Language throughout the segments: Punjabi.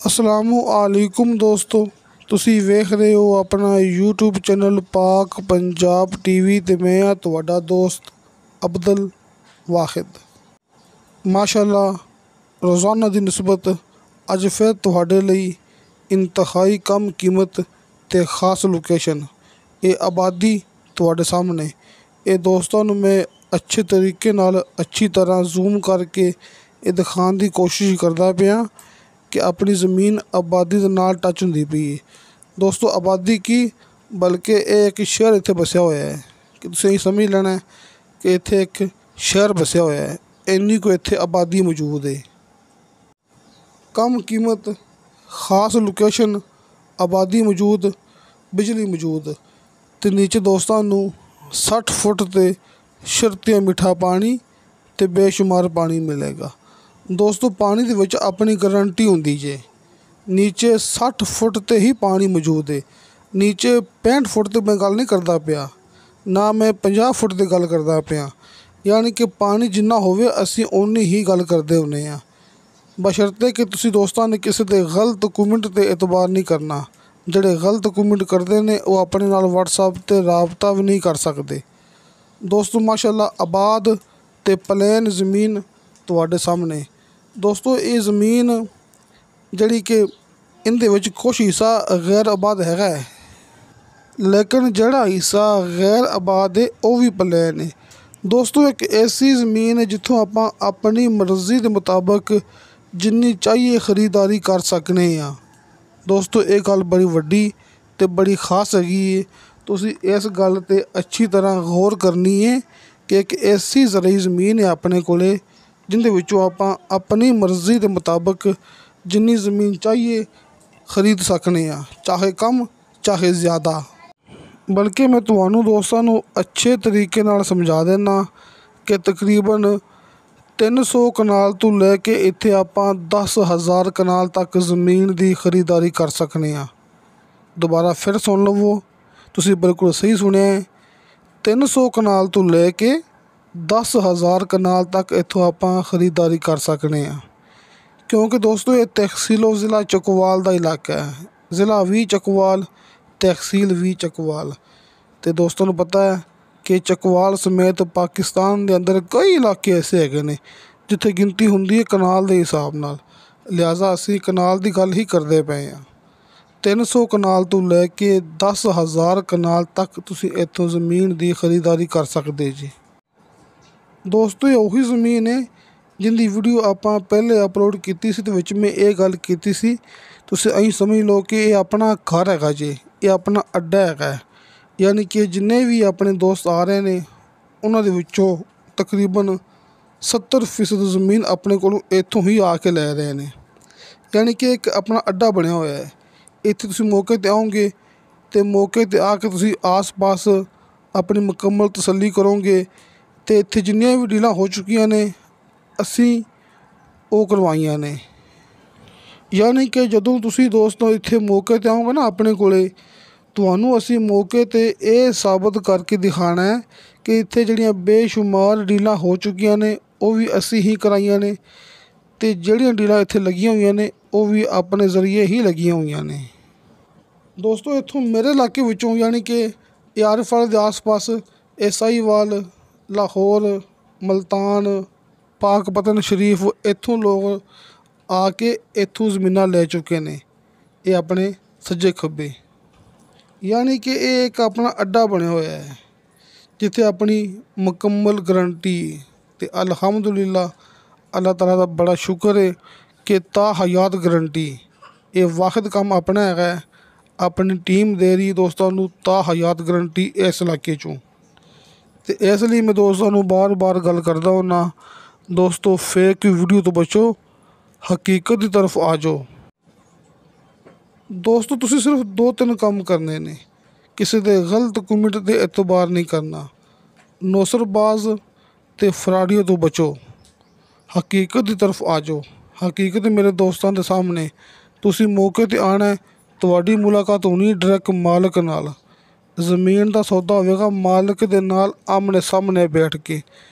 ਅਸਲਾਮੁਅਲੈਕੁਮ ਦੋਸਤੋ, ਤੁਸੀਂ ਵੇਖ ਰਹੇ ਹੋ ਆਪਣਾ YouTube ਚੈਨਲ ਪਾਕ ਪੰਜਾਬ TV ਤੇ ਮੈਂ ਹਾਂ ਤੁਹਾਡਾ ਦੋਸਤ ਅਬਦੁਲ ਵਾਹਿਦ। ਮਾਸ਼ਾਅੱਲਾ, ਰੋਜ਼ਾਨਾ ਦੀ ਨਿਸਬਤ ਅੱਜ ਫਿਰ ਤੁਹਾਡੇ ਲਈ ਇੰਤਹਾਈ ਕਮ ਕੀਮਤ ਤੇ ਖਾਸ ਲੋਕੇਸ਼ਨ ਇਹ ਆਬਾਦੀ ਤੁਹਾਡੇ ਸਾਹਮਣੇ। ਇਹ ਦੋਸਤਾਂ ਨੂੰ ਮੈਂ ਅੱਛੇ ਤਰੀਕੇ ਨਾਲ ਅੱਛੀ ਤਰ੍ਹਾਂ ਜ਼ੂਮ ਕਰਕੇ ਇਹ ਦਿਖਾਉਣ ਦੀ ਕੋਸ਼ਿਸ਼ ਕਰਦਾ ਪਿਆ ਕਿ ਆਪਣੀ ਜ਼ਮੀਨ ਆਬਾਦੀ ਦੇ ਨਾਲ ਟੱਚ ਹੁੰਦੀ ਪਈ ਹੈ। ਦੋਸਤੋ, ਆਬਾਦੀ ਕੀ ਬਲਕਿ ਇਹ ਇੱਕ ਸ਼ਹਿਰ ਇੱਥੇ ਵਸਿਆ ਹੋਇਆ ਹੈ ਕਿ ਤੁਸੀਂ ਇਹ ਸਮਝ ਲੈਣਾ ਕਿ ਇੱਥੇ ਇੱਕ ਸ਼ਹਿਰ ਵਸਿਆ ਹੋਇਆ ਹੈ, ਇੰਨੀ ਕੁ ਇੱਥੇ ਆਬਾਦੀ ਮੌਜੂਦ ਹੈ। ਕਮ ਕੀਮਤ, ਖਾਸ ਲੋਕੇਸ਼ਨ, ਆਬਾਦੀ ਮੌਜੂਦ, ਬਿਜਲੀ ਮੌਜੂਦ ਅਤੇ ਨੀਚੇ ਦੋਸਤਾਂ ਨੂੰ 60 ਫੁੱਟ 'ਤੇ ਸ਼ਰਤੀਆ ਮਿੱਠਾ ਪਾਣੀ ਅਤੇ ਬੇਸ਼ੁਮਾਰ ਪਾਣੀ ਮਿਲੇਗਾ। ਦੋਸਤੋ, ਪਾਣੀ ਦੇ ਵਿੱਚ ਆਪਣੀ ਗਰੰਟੀ ਹੁੰਦੀ ਜੇ। ਨੀਚੇ 60 ਫੁੱਟ 'ਤੇ ਹੀ ਪਾਣੀ ਮੌਜੂਦ ਹੈ। ਨੀਚੇ 65 ਫੁੱਟ 'ਤੇ ਮੈਂ ਗੱਲ ਨਹੀਂ ਕਰਦਾ ਪਿਆ, ਨਾ ਮੈਂ 50 ਫੁੱਟ 'ਤੇ ਗੱਲ ਕਰਦਾ ਪਿਆ। ਯਾਨੀ ਕਿ ਪਾਣੀ ਜਿੰਨਾ ਹੋਵੇ ਅਸੀਂ ਓਨੀ ਹੀ ਗੱਲ ਕਰਦੇ ਹੁੰਦੇ ਹਾਂ, ਬਸ਼ਰਤੇ ਕਿ ਤੁਸੀਂ ਦੋਸਤਾਂ ਨੇ ਕਿਸੇ ਦੇ ਗਲਤ ਕਮੈਂਟ 'ਤੇ ਇਤਬਾਰ ਨਹੀਂ ਕਰਨਾ। ਜਿਹੜੇ ਗਲਤ ਕਮੈਂਟ ਕਰਦੇ ਨੇ ਉਹ ਆਪਣੇ ਨਾਲ WhatsApp 'ਤੇ ਰਾਬਤਾ ਵੀ ਨਹੀਂ ਕਰ ਸਕਦੇ। ਦੋਸਤੋ, ਮਾਸ਼ਾਅੱਲਾ, ਆਬਾਦ ਅਤੇ ਪਲੇਨ ਜ਼ਮੀਨ ਤੁਹਾਡੇ ਸਾਹਮਣੇ। ਦੋਸਤੋ, ਇਹ ਜ਼ਮੀਨ ਜਿਹੜੀ ਕਿ ਇਹਦੇ ਵਿੱਚ ਕੁਛ ਹਿੱਸਾ ਗੈਰ ਆਬਾਦ ਹੈਗਾ ਹੈ, ਲੇਕਿਨ ਜਿਹੜਾ ਹਿੱਸਾ ਗੈਰ ਆਬਾਦ ਹੈ ਉਹ ਵੀ ਪਲੇਨ ਹੈ। ਦੋਸਤੋ, ਇੱਕ ਐਸੀ ਜ਼ਮੀਨ ਹੈ ਜਿੱਥੋਂ ਆਪਾਂ ਆਪਣੀ ਮਰਜ਼ੀ ਦੇ ਮੁਤਾਬਕ ਜਿੰਨੀ ਚਾਹੀਏ ਖਰੀਦਦਾਰੀ ਕਰ ਸਕਦੇ ਹਾਂ। ਦੋਸਤੋ, ਇਹ ਗੱਲ ਬੜੀ ਵੱਡੀ ਅਤੇ ਬੜੀ ਖਾਸ ਹੈਗੀ ਹੈ। ਤੁਸੀਂ ਇਸ ਗੱਲ 'ਤੇ ਅੱਛੀ ਤਰ੍ਹਾਂ ਗੌਰ ਕਰਨੀ ਹੈ ਕਿ ਇੱਕ ਐਸੀ ਜ਼ਰਈ ਜ਼ਮੀਨ ਹੈ ਆਪਣੇ ਕੋਲ ਜਿਹਦੇ ਵਿੱਚੋਂ ਆਪਾਂ ਆਪਣੀ ਮਰਜ਼ੀ ਦੇ ਮੁਤਾਬਕ ਜਿੰਨੀ ਜ਼ਮੀਨ ਚਾਹੀਏ ਖਰੀਦ ਸਕਦੇ ਹਾਂ, ਚਾਹੇ ਕਮ ਚਾਹੇ ਜ਼ਿਆਦਾ। ਬਲਕਿ ਮੈਂ ਤੁਹਾਨੂੰ ਦੋਸਤਾਂ ਨੂੰ ਅੱਛੇ ਤਰੀਕੇ ਨਾਲ ਸਮਝਾ ਦਿੰਦਾ ਕਿ ਤਕਰੀਬਨ 300 ਕਨਾਲ ਤੋਂ ਲੈ ਕੇ ਇੱਥੇ ਆਪਾਂ 10,000 ਕਨਾਲ ਤੱਕ ਜ਼ਮੀਨ ਦੀ ਖਰੀਦਦਾਰੀ ਕਰ ਸਕਦੇ ਹਾਂ। ਦੁਬਾਰਾ ਫਿਰ ਸੁਣ ਲਵੋ, ਤੁਸੀਂ ਬਿਲਕੁਲ ਸਹੀ ਸੁਣਿਆ। 300 ਕਨਾਲ ਤੋਂ ਲੈ ਕੇ 10,000 ਕਨਾਲ ਤੱਕ ਇੱਥੋਂ ਆਪਾਂ ਖਰੀਦਦਾਰੀ ਕਰ ਸਕਦੇ ਹਾਂ। ਕਿਉਂਕਿ ਦੋਸਤੋ, ਇਹ ਤਹਿਸੀਲ ਜ਼ਿਲ੍ਹਾ ਚੱਕਵਾਲ ਦਾ ਇਲਾਕਾ ਹੈ। ਜ਼ਿਲ੍ਹਾ ਵੀ ਚੱਕਵਾਲ, ਤਹਿਸੀਲ ਵੀ ਚੱਕਵਾਲ। ਅਤੇ ਦੋਸਤਾਂ ਨੂੰ ਪਤਾ ਹੈ ਕਿ ਚੱਕਵਾਲ ਸਮੇਤ ਪਾਕਿਸਤਾਨ ਦੇ ਅੰਦਰ ਕਈ ਇਲਾਕੇ ਐਸੇ ਹੈਗੇ ਨੇ ਜਿੱਥੇ ਗਿਣਤੀ ਹੁੰਦੀ ਹੈ ਕਨਾਲ ਦੇ ਹਿਸਾਬ ਨਾਲ, ਲਿਹਾਜ਼ਾ ਅਸੀਂ ਕਨਾਲ ਦੀ ਗੱਲ ਹੀ ਕਰਦੇ ਪਏ ਹਾਂ। 300 ਕਨਾਲ ਤੋਂ ਲੈ ਕੇ 10,000 ਕਨਾਲ ਤੱਕ ਤੁਸੀਂ ਇੱਥੋਂ ਜ਼ਮੀਨ ਦੀ ਖਰੀਦਦਾਰੀ ਕਰ ਸਕਦੇ ਜੀ। ਦੋਸਤੋ, ਇਹ ਉਹੀ ਜ਼ਮੀਨ ਹੈ ਜਿਹਦੀ ਵੀਡੀਓ ਆਪਾਂ ਪਹਿਲੇ ਅਪਲੋਡ ਕੀਤੀ ਸੀ ਅਤੇ ਵਿੱਚ ਮੈਂ ਇਹ ਗੱਲ ਕੀਤੀ ਸੀ, ਤੁਸੀਂ ਐਂ ਸਮਝ ਲਓ ਕਿ ਇਹ ਆਪਣਾ ਘਰ ਹੈਗਾ ਜੀ, ਇਹ ਆਪਣਾ ਅੱਡਾ ਹੈਗਾ। ਯਾਨੀ ਕਿ ਜਿੰਨੇ ਵੀ ਆਪਣੇ ਦੋਸਤ ਆ ਰਹੇ ਨੇ ਉਹਨਾਂ ਦੇ ਵਿੱਚੋਂ ਤਕਰੀਬਨ 70% ਜ਼ਮੀਨ ਆਪਣੇ ਕੋਲੋਂ ਇੱਥੋਂ ਹੀ ਆ ਕੇ ਲੈ ਰਹੇ ਨੇ। ਯਾਨੀ ਕਿ ਇੱਕ ਆਪਣਾ ਅੱਡਾ ਬਣਿਆ ਹੋਇਆ ਹੈ। ਇੱਥੇ ਤੁਸੀਂ ਮੌਕੇ 'ਤੇ ਆਓਗੇ ਅਤੇ ਮੌਕੇ 'ਤੇ ਆ ਕੇ ਤੁਸੀਂ ਆਸ-ਪਾਸ ਆਪਣੀ ਮੁਕੰਮਲ ਤਸੱਲੀ ਕਰੋਗੇ ਅਤੇ ਇੱਥੇ ਜਿੰਨੀਆਂ ਵੀ ਡੀਲਾਂ ਹੋ ਚੁੱਕੀਆਂ ਨੇ ਅਸੀਂ ਉਹ ਕਰਵਾਈਆਂ ਨੇ। ਯਾਨੀ ਕਿ ਜਦੋਂ ਤੁਸੀਂ ਦੋਸਤੋ ਇੱਥੇ ਮੌਕੇ 'ਤੇ ਆਓਗੇ ਨਾ ਆਪਣੇ ਕੋਲ, ਤੁਹਾਨੂੰ ਅਸੀਂ ਮੌਕੇ 'ਤੇ ਇਹ ਸਾਬਤ ਕਰਕੇ ਦਿਖਾਉਣਾ ਹੈ ਕਿ ਇੱਥੇ ਜਿਹੜੀਆਂ ਬੇਸ਼ੁਮਾਰ ਡੀਲਾਂ ਹੋ ਚੁੱਕੀਆਂ ਨੇ ਉਹ ਵੀ ਅਸੀਂ ਹੀ ਕਰਾਈਆਂ ਨੇ ਅਤੇ ਜਿਹੜੀਆਂ ਡੀਲਾਂ ਇੱਥੇ ਲੱਗੀਆਂ ਹੋਈਆਂ ਨੇ ਉਹ ਵੀ ਆਪਣੇ ਜ਼ਰੀਏ ਹੀ ਲੱਗੀਆਂ ਹੋਈਆਂ ਨੇ। ਦੋਸਤੋ, ਇੱਥੋਂ ਮੇਰੇ ਇਲਾਕੇ ਵਿੱਚੋਂ ਯਾਨੀ ਕਿ ਯਾਰਫਲ ਦੇ ਆਸ-ਪਾਸ ਸਾਹੀਵਾਲ, ਲਾਹੌਰ, ਮਲਤਾਨ, ਪਾਕਪਤਨ ਸ਼ਰੀਫ, ਇੱਥੋਂ ਲੋਕ ਆ ਕੇ ਇੱਥੋਂ ਜ਼ਮੀਨਾਂ ਲੈ ਚੁੱਕੇ ਨੇ। ਇਹ ਆਪਣੇ ਸੱਜੇ ਖੱਬੇ, ਯਾਨੀ ਕਿ ਇਹ ਇੱਕ ਆਪਣਾ ਅੱਡਾ ਬਣਿਆ ਹੋਇਆ ਹੈ ਜਿੱਥੇ ਆਪਣੀ ਮੁਕੰਮਲ ਗਰੰਟੀ ਅਤੇ ਅਲਹਮਦੁਲਿਲਾ ਅੱਲਾਹ ਤਾਲਾ ਦਾ ਬੜਾ ਸ਼ੁਕਰ ਹੈ ਕਿ ਤਾਹਯਾਤ ਗਰੰਟੀ ਇਹ ਵਾਹਿਦ ਕੰਮ ਆਪਣਾ ਹੈਗਾ। ਆਪਣੀ ਟੀਮ ਦੇ ਰਹੀ ਦੋਸਤਾਂ ਨੂੰ ਤਾਹਯਾਤ ਗਰੰਟੀ ਇਸ ਇਲਾਕੇ 'ਚੋਂ। ਅਤੇ ਇਸ ਲਈ ਮੈਂ ਦੋਸਤਾਂ ਨੂੰ ਬਾਰ-ਬਾਰ ਗੱਲ ਕਰਦਾ ਹੁੰਦਾ, ਦੋਸਤੋ ਫੇਕ ਵੀਡੀਓ ਤੋਂ ਬਚੋ, ਹਕੀਕਤ ਦੀ ਤਰਫ ਆ ਜਾਓ। ਦੋਸਤੋ, ਤੁਸੀਂ ਸਿਰਫ 2-3 ਕੰਮ ਕਰਨੇ ਨੇ। ਕਿਸੇ ਦੇ ਗਲਤ ਕਮੈਂਟ 'ਤੇ ਇਤਬਾਰ ਨਹੀਂ ਕਰਨਾ, ਨੌਸਰਬਾਜ਼ ਅਤੇ ਫਰਾਡੀਆਂ ਤੋਂ ਬਚੋ, ਹਕੀਕਤ ਦੀ ਤਰਫ ਆ ਜਾਓ। ਹਕੀਕਤ ਮੇਰੇ ਦੋਸਤਾਂ ਦੇ ਸਾਹਮਣੇ, ਤੁਸੀਂ ਮੌਕੇ 'ਤੇ ਆਉਣਾ, ਤੁਹਾਡੀ ਮੁਲਾਕਾਤ ਹੋਣੀ ਡਾਇਰੈਕਟ ਮਾਲਕ ਨਾਲ। ਜ਼ਮੀਨ ਦਾ ਸੌਦਾ ਹੋਵੇਗਾ ਮਾਲਕ ਦੇ ਨਾਲ ਆਮਣੇ ਸਾਹਮਣੇ ਬੈਠ ਕੇ।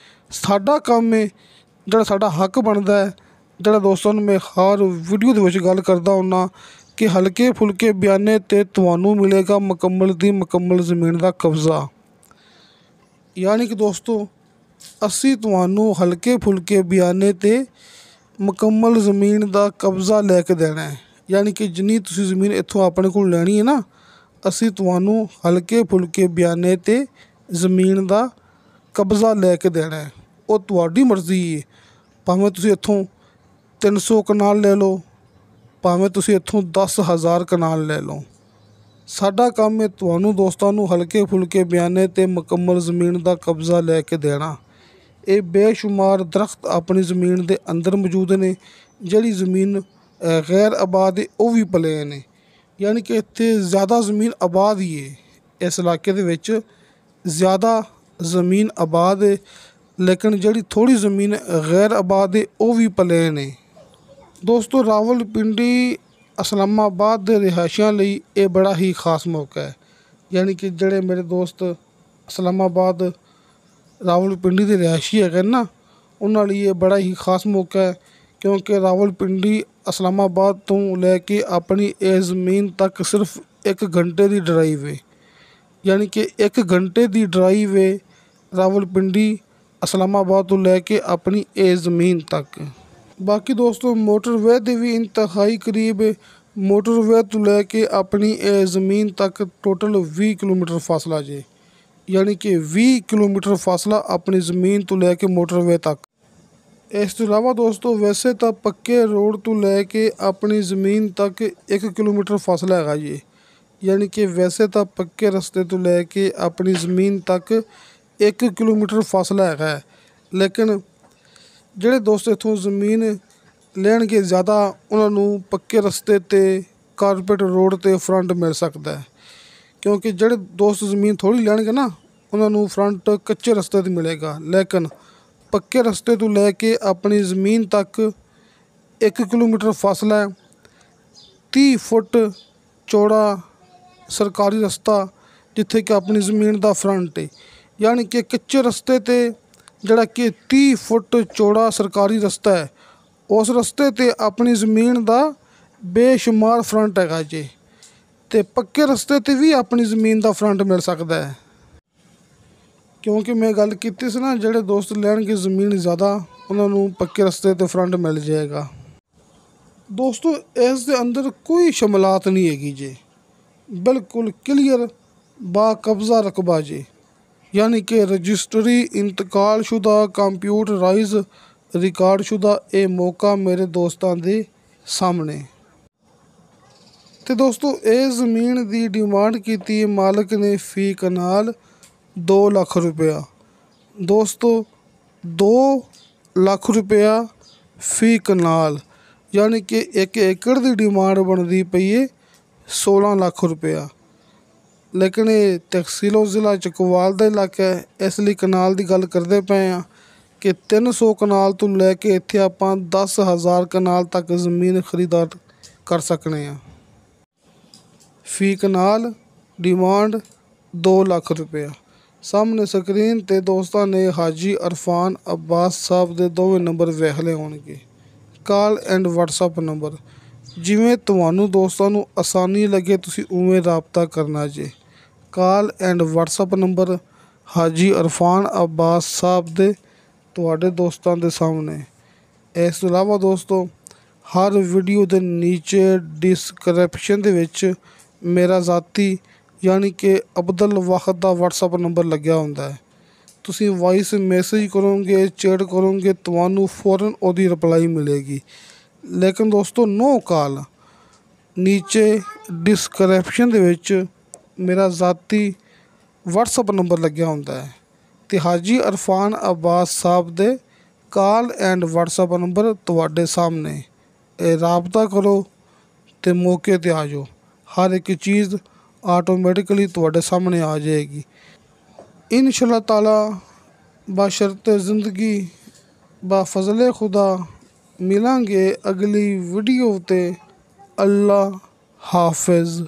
ਸਾਡਾ ਕੰਮ ਹੈ, ਜਿਹੜਾ ਸਾਡਾ ਹੱਕ ਬਣਦਾ ਹੈ ਜਿਹੜਾ ਦੋਸਤਾਂ ਨੂੰ ਮੈਂ ਹਰ ਵੀਡੀਓ ਦੇ ਵਿੱਚ ਗੱਲ ਕਰਦਾ ਹੁੰਦਾ ਕਿ ਹਲਕੇ ਫੁਲਕੇ ਬਿਆਨੇ 'ਤੇ ਤੁਹਾਨੂੰ ਮਿਲੇਗਾ ਮੁਕੰਮਲ ਦੀ ਮੁਕੰਮਲ ਜ਼ਮੀਨ ਦਾ ਕਬਜ਼ਾ। ਯਾਨੀ ਕਿ ਦੋਸਤੋ ਅਸੀਂ ਤੁਹਾਨੂੰ ਹਲਕੇ ਫੁਲਕੇ ਬਿਆਨੇ 'ਤੇ ਮੁਕੰਮਲ ਜ਼ਮੀਨ ਦਾ ਕਬਜ਼ਾ ਲੈ ਕੇ ਦੇਣਾ ਹੈ। ਯਾਨੀ ਕਿ ਜਿੰਨੀ ਤੁਸੀਂ ਜ਼ਮੀਨ ਇੱਥੋਂ ਆਪਣੇ ਕੋਲ ਲੈਣੀ ਹੈ ਨਾ, ਅਸੀਂ ਤੁਹਾਨੂੰ ਹਲਕੇ ਫੁਲਕੇ ਬਿਆਨੇ 'ਤੇ ਜ਼ਮੀਨ ਦਾ ਕਬਜ਼ਾ ਲੈ ਕੇ ਦੇਣਾ ਹੈ। ਉਹ ਤੁਹਾਡੀ ਮਰਜ਼ੀ ਹੈ, ਭਾਵੇਂ ਤੁਸੀਂ ਇੱਥੋਂ 300 ਕਨਾਲ ਲੈ ਲਓ, ਭਾਵੇਂ ਤੁਸੀਂ ਇੱਥੋਂ 10,000 ਕਨਾਲ ਲੈ ਲਓ। ਸਾਡਾ ਕੰਮ ਹੈ ਤੁਹਾਨੂੰ ਦੋਸਤਾਂ ਨੂੰ ਹਲਕੇ ਫੁਲਕੇ ਬਿਆਨੇ 'ਤੇ ਮੁਕੰਮਲ ਜ਼ਮੀਨ ਦਾ ਕਬਜ਼ਾ ਲੈ ਕੇ ਦੇਣਾ। ਇਹ ਬੇਸ਼ੁਮਾਰ ਦਰਖਤ ਆਪਣੀ ਜ਼ਮੀਨ ਦੇ ਅੰਦਰ ਮੌਜੂਦ ਨੇ। ਜਿਹੜੀ ਜ਼ਮੀਨ ਗੈਰ ਆਬਾਦ ਹੈ ਉਹ ਵੀ ਪਲੇਨ ਹੈ, ਯਾਨੀ ਕਿ ਇੱਥੇ ਜ਼ਿਆਦਾ ਜ਼ਮੀਨ ਆਬਾਦ ਹੀ ਹੈ। ਇਸ ਇਲਾਕੇ ਦੇ ਵਿੱਚ ਜ਼ਿਆਦਾ ਜ਼ਮੀਨ ਆਬਾਦ ਹੈ, ਲੇਕਿਨ ਜਿਹੜੀ ਥੋੜ੍ਹੀ ਜ਼ਮੀਨ ਗੈਰ ਆਬਾਦ ਹੈ ਉਹ ਵੀ ਪਲੇਨ ਹੈ। ਦੋਸਤੋ ਰਾਵਲਪਿੰਡੀ ਇਸਲਾਮਾਬਾਦ ਦੇ ਰਿਹਾਇਸ਼ੀਆਂ ਲਈ ਇਹ ਬੜਾ ਹੀ ਖਾਸ ਮੌਕਾ ਹੈ। ਯਾਨੀ ਕਿ ਜਿਹੜੇ ਮੇਰੇ ਦੋਸਤ ਇਸਲਾਮਾਬਾਦ ਰਾਵਲਪਿੰਡੀ ਦੇ ਰਿਹਾਇਸ਼ੀ ਹੈਗੇ ਨਾ, ਉਹਨਾਂ ਲਈ ਇਹ ਬੜਾ ਹੀ ਖਾਸ ਮੌਕਾ ਹੈ, ਕਿਉਂਕਿ ਰਾਵਲਪਿੰਡੀ ਇਸਲਾਮਾਬਾਦ ਤੋਂ ਲੈ ਕੇ ਆਪਣੀ ਇਹ ਜ਼ਮੀਨ ਤੱਕ ਸਿਰਫ 1 ਘੰਟੇ ਦੀ ਡਰਾਈਵ ਹੈ। ਯਾਨੀ ਕਿ 1 ਘੰਟੇ ਦੀ ਡਰਾਈਵ ਹੈ ਰਾਵਲਪਿੰਡੀ ਇਸਲਾਮਾਬਾਦ ਤੋਂ ਲੈ ਕੇ ਆਪਣੀ ਇਹ ਜ਼ਮੀਨ ਤੱਕ। ਬਾਕੀ ਦੋਸਤੋ ਮੋਟਰਵੇ ਦੇ ਵੀ ਇੰਤਹਾਈ ਕਰੀਬ ਹੈ। ਮੋਟਰਵੇ ਤੋਂ ਲੈ ਕੇ ਆਪਣੀ ਇਹ ਜ਼ਮੀਨ ਤੱਕ ਟੋਟਲ 20 ਕਿਲੋਮੀਟਰ ਫਾਸਲਾ ਜੇ। ਯਾਨੀ ਕਿ 20 ਕਿਲੋਮੀਟਰ ਫਾਸਲਾ ਆਪਣੀ ਜ਼ਮੀਨ ਤੋਂ ਲੈ ਕੇ ਮੋਟਰਵੇ ਤੱਕ। ਇਸ ਤੋਂ ਇਲਾਵਾ ਦੋਸਤੋ ਵੈਸੇ ਤਾਂ ਪੱਕੇ ਰੋਡ ਤੋਂ ਲੈ ਕੇ ਆਪਣੀ ਜ਼ਮੀਨ ਤੱਕ 1 ਕਿਲੋਮੀਟਰ ਫਾਸਲਾ ਹੈਗਾ ਜੀ। ਯਾਨੀ ਕਿ ਵੈਸੇ ਤਾਂ ਪੱਕੇ ਰਸਤੇ ਤੋਂ ਲੈ ਕੇ ਆਪਣੀ ਜ਼ਮੀਨ ਤੱਕ 1 ਕਿਲੋਮੀਟਰ ਫਾਸਲਾ ਹੈਗਾ, ਲੇਕਿਨ ਜਿਹੜੇ ਦੋਸਤ ਇੱਥੋਂ ਜ਼ਮੀਨ ਲੈਣਗੇ ਜ਼ਿਆਦਾ, ਉਹਨਾਂ ਨੂੰ ਪੱਕੇ ਰਸਤੇ 'ਤੇ ਕਾਰਪੇਟ ਰੋਡ 'ਤੇ ਫਰੰਟ ਮਿਲ ਸਕਦਾ ਹੈ। ਕਿਉਂਕਿ ਜਿਹੜੇ ਦੋਸਤ ਜ਼ਮੀਨ ਥੋੜ੍ਹੀ ਲੈਣਗੇ ਨਾ, ਉਹਨਾਂ ਨੂੰ ਫਰੰਟ ਕੱਚੇ ਰਸਤੇ 'ਤੇ ਮਿਲੇਗਾ, ਲੇਕਿਨ ਪੱਕੇ ਰਸਤੇ ਤੋਂ ਲੈ ਕੇ ਆਪਣੀ ਜ਼ਮੀਨ ਤੱਕ 1 ਕਿਲੋਮੀਟਰ ਫਾਸਲਾ ਹੈ। 30 ਫੁੱਟ ਚੌੜਾ ਸਰਕਾਰੀ ਰਸਤਾ ਜਿੱਥੇ ਕਿ ਆਪਣੀ ਜ਼ਮੀਨ ਦਾ ਫਰੰਟ ਹੈ। ਯਾਨੀ ਕਿ ਕੱਚੇ ਰਸਤੇ 'ਤੇ ਜਿਹੜਾ ਕਿ 30 ਫੁੱਟ ਚੌੜਾ ਸਰਕਾਰੀ ਰਸਤਾ ਹੈ, ਉਸ ਰਸਤੇ 'ਤੇ ਆਪਣੀ ਜ਼ਮੀਨ ਦਾ ਬੇਸ਼ੁਮਾਰ ਫਰੰਟ ਹੈਗਾ ਜੀ। ਅਤੇ ਪੱਕੇ ਰਸਤੇ 'ਤੇ ਵੀ ਆਪਣੀ ਜ਼ਮੀਨ ਦਾ ਫਰੰਟ ਮਿਲ ਸਕਦਾ ਹੈ। ਕਿਉਂਕਿ ਮੈਂ ਗੱਲ ਕੀਤੀ ਸੀ ਨਾ, ਜਿਹੜੇ ਦੋਸਤ ਲੈਣਗੇ ਜ਼ਮੀਨ ਜ਼ਿਆਦਾ, ਉਹਨਾਂ ਨੂੰ ਪੱਕੇ ਰਸਤੇ 'ਤੇ ਫਰੰਟ ਮਿਲ ਜਾਏਗਾ। ਦੋਸਤੋ ਇਸ ਦੇ ਅੰਦਰ ਕੋਈ ਸ਼ਮਲਾਤ ਨਹੀਂ ਹੈਗੀ ਜੀ, ਬਿਲਕੁਲ ਕਲੀਅਰ ਬਾਕਬਜ਼ਾ ਰਕਬਾ ਜੀ। ਯਾਨੀ ਕਿ ਰਜਿਸਟਰੀ ਇੰਤਕਾਲਸ਼ੁਦਾ ਕੰਪਿਊਟਰਾਈਜ਼ ਰਿਕਾਰਡਸ਼ੁਦਾ ਇਹ ਮੌਕਾ ਮੇਰੇ ਦੋਸਤਾਂ ਦੇ ਸਾਹਮਣੇ। ਅਤੇ ਦੋਸਤੋ ਇਹ ਜ਼ਮੀਨ ਦੀ ਡਿਮਾਂਡ ਕੀਤੀ ਹੈ ਮਾਲਕ ਨੇ ਫੀ ਕਨਾਲ 2 ਲੱਖ ਰੁਪਇਆ। ਦੋਸਤੋ 2 ਲੱਖ ਰੁਪਇਆ ਫੀ ਕਨਾਲ, ਯਾਨੀ ਕਿ 1 ਏਕੜ ਦੀ ਡਿਮਾਂਡ ਬਣਦੀ ਪਈ ਹੈ 16 ਲੱਖ ਰੁਪਇਆ। ਲੇਕਿਨ ਇਹ ਤਹਿਸੀਲ ਜ਼ਿਲ੍ਹਾ ਚਕਵਾਲ ਦਾ ਇਲਾਕਾ ਹੈ, ਇਸ ਲਈ ਕਨਾਲ ਦੀ ਗੱਲ ਕਰਦੇ ਪਏ ਹਾਂ ਕਿ 300 ਕਨਾਲ ਤੋਂ ਲੈ ਕੇ ਇੱਥੇ ਆਪਾਂ 10,000 ਕਨਾਲ ਤੱਕ ਜ਼ਮੀਨ ਖਰੀਦਾਰ ਕਰ ਸਕਦੇ ਹਾਂ। ਫੀ ਕਨਾਲ ਡਿਮਾਂਡ 2 ਲੱਖ ਰੁਪਇਆ। ਸਾਹਮਣੇ ਸਕਰੀਨ 'ਤੇ ਦੋਸਤਾਂ ਨੇ ਹਾਜੀ ਇਰਫਾਨ ਅਬਾਸ ਸਾਹਿਬ ਦੇ ਦੋਵੇਂ ਨੰਬਰ ਵੇਖ ਲਏ ਹੋਣਗੇ, ਕਾਲ ਐਂਡ ਵਟਸਐਪ ਨੰਬਰ। ਜਿਵੇਂ ਤੁਹਾਨੂੰ ਦੋਸਤਾਂ ਨੂੰ ਆਸਾਨੀ ਲੱਗੇ ਤੁਸੀਂ ਉਵੇਂ ਰਾਬਤਾ ਕਰਨਾ ਜੇ। ਕਾਲ ਐਂਡ ਵਟਸਐਪ ਨੰਬਰ ਹਾਜੀ ਇਰਫਾਨ ਅਬਾਸ ਸਾਹਿਬ ਦੇ ਤੁਹਾਡੇ ਦੋਸਤਾਂ ਦੇ ਸਾਹਮਣੇ। ਇਸ ਤੋਂ ਇਲਾਵਾ ਦੋਸਤੋ ਹਰ ਵੀਡੀਓ ਦੇ ਨੀਚੇ ਡਿਸਕ੍ਰਿਪਸ਼ਨ ਦੇ ਵਿੱਚ ਮੇਰਾ ਜ਼ਾਤੀ ਯਾਨੀ ਕਿ ਅਬਦੁਲ ਵਾਹਿਦ ਦਾ ਵਟਸਐਪ ਨੰਬਰ ਲੱਗਿਆ ਹੁੰਦਾ ਹੈ। ਤੁਸੀਂ ਵਾਇਸ ਮੈਸੇਜ ਕਰੋਗੇ, ਚੈਟ ਕਰੋਗੇ, ਤੁਹਾਨੂੰ ਫੌਰਨ ਉਹਦੀ ਰਿਪਲਾਈ ਮਿਲੇਗੀ। ਲੇਕਿਨ ਦੋਸਤੋ ਨੋ ਕਾਲ। ਨੀਚੇ ਡਿਸਕ੍ਰਿਪਸ਼ਨ ਦੇ ਵਿੱਚ ਮੇਰਾ ਜ਼ਾਤੀ ਵਟਸਐਪ ਨੰਬਰ ਲੱਗਿਆ ਹੁੰਦਾ ਹੈ ਅਤੇ ਹਾਜੀ ਇਰਫਾਨ ਅਬਾਸ ਸਾਹਿਬ ਦੇ ਕਾਲ ਐਂਡ ਵਟਸਐਪ ਨੰਬਰ ਤੁਹਾਡੇ ਸਾਹਮਣੇ। ਇਹ ਰਾਬਤਾ ਕਰੋ ਅਤੇ ਮੌਕੇ 'ਤੇ ਆ ਜਾਓ, ਹਰ ਇੱਕ ਚੀਜ਼ ਆਟੋਮੈਟਿਕਲੀ ਤੁਹਾਡੇ ਸਾਹਮਣੇ ਆ ਜਾਏਗੀ ਇਨਸ਼ਾ ਅੱਲਾਹ ਤਾਲਾ। ਬਸ਼ਰਤੇ ਜ਼ਿੰਦਗੀ ਬਫਜ਼ਲੇ ਖੁਦਾ ਮਿਲਾਂਗੇ ਅਗਲੀ ਵੀਡੀਓ 'ਤੇ। ਅੱਲਾ ਹਾਫਿਜ਼।